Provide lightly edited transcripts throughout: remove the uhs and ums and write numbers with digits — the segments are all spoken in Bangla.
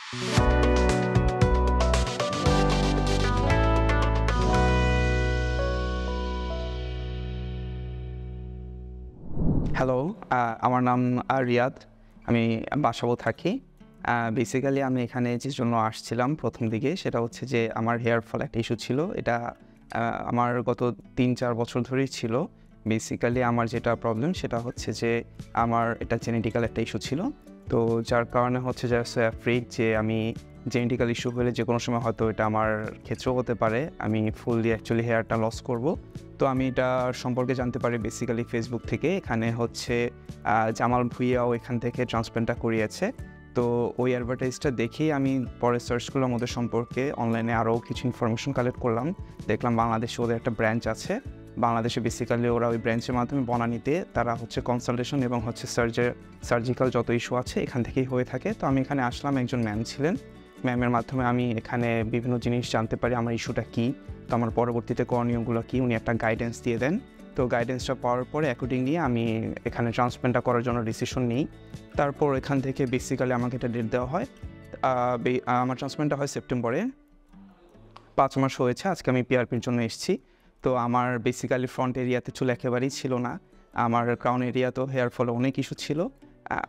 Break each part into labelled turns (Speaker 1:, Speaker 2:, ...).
Speaker 1: হ্যালো, আমার নাম রিয়াদ। আমি বাসাবো থাকি। বেসিক্যালি আমি এখানে যে জন্য আসছিলাম প্রথম দিকে সেটা হচ্ছে যে আমার হেয়ার ফল একটা ইস্যু ছিল। এটা আমার গত ৩-৪ বছর ধরেই ছিল। বেসিক্যালি আমার যেটা প্রবলেম সেটা হচ্ছে যে আমার এটা জেনেটিক্যাল একটা ইস্যু ছিল। তো যার কারণে হচ্ছে যে অ্যাফ্রেড যে আমি জেনেটিক্যাল ইস্যু হলে যে কোনো সময় হয়তো এটা আমার ক্ষেত্রেও হতে পারে। আমি ফুললি অ্যাকচুয়ালি হেয়ারটা লস করব। তো আমি এটা সম্পর্কে জানতে পারি বেসিক্যালি ফেসবুক থেকে। এখানে হচ্ছে জামাল ভুঁইয়াও এখান থেকে ট্রান্সপ্ল্যান্টটা করিয়েছে। তো ওই অ্যাডভার্টাইজটা দেখেই আমি পরে সার্চ করলাম ওদের সম্পর্কে, অনলাইনে আরও কিছু ইনফরমেশন কালেক্ট করলাম। দেখলাম বাংলাদেশে ওদের একটা ব্রাঞ্চ আছে। বাংলাদেশে বেসিক্যালি ওরা ওই ব্রাঞ্চের মাধ্যমে বনানীতে তারা হচ্ছে কনসালটেশন এবং হচ্ছে সার্জিক্যাল যত ইস্যু আছে এখান থেকেই হয়ে থাকে। তো আমি এখানে আসলাম, একজন ম্যাম ছিলেন। ম্যামের মাধ্যমে আমি এখানে বিভিন্ন জিনিস জানতে পারি আমার ইস্যুটা কী, তো আমার পরবর্তীতে করণীয়গুলো কী, উনি একটা গাইডেন্স দিয়ে দেন। তো গাইডেন্সটা পাওয়ার পরে অ্যাকর্ডিংলি আমি এখানে ট্রান্সপ্ল্যান্টটা করার জন্য ডিসিশন নিই। তারপর এখান থেকে বেসিক্যালি আমাকে একটা ডেট দেওয়া হয়। আমার ট্রান্সপ্ল্যান্টটা হয় সেপ্টেম্বরে। ৫ মাস হয়েছে, আজকে আমি পিআরপির জন্য এসেছি। তো আমার বেসিক্যালি ফ্রন্ট এরিয়াতে চুল একেবারেই ছিল না। আমার ক্রাউন এরিয়াতেও হেয়ার ফলে অনেক ইস্যু ছিল।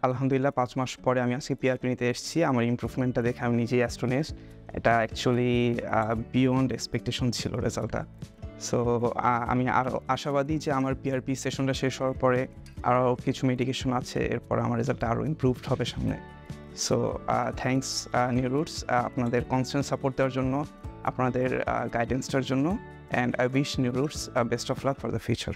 Speaker 1: আলহামদুলিল্লাহ 5 মাস পরে আমি আজকে পিআরপি নিতে এসেছি। আমার ইমপ্রুভমেন্টটা দেখে আমি নিজেই অ্যাস্টোনিশড। এটা অ্যাকচুয়ালি বিয়ন্ড এক্সপেকটেশন ছিল রেজাল্টটা। সো আমি আরও আশাবাদী যে আমার পিআরপি সেশনটা শেষ হওয়ার পরে আরও কিছু মেডিকেশন আছে, এরপর আমার রেজাল্টটা আরও ইমপ্রুভড হবে সামনে। সো থ্যাঙ্কস নিউ রুটস আপনাদের কনস্ট্যান্ট সাপোর্ট দেওয়ার জন্য, আপনাদের গাইডেন্সটার জন্য, and I wish new roots best of luck for the future.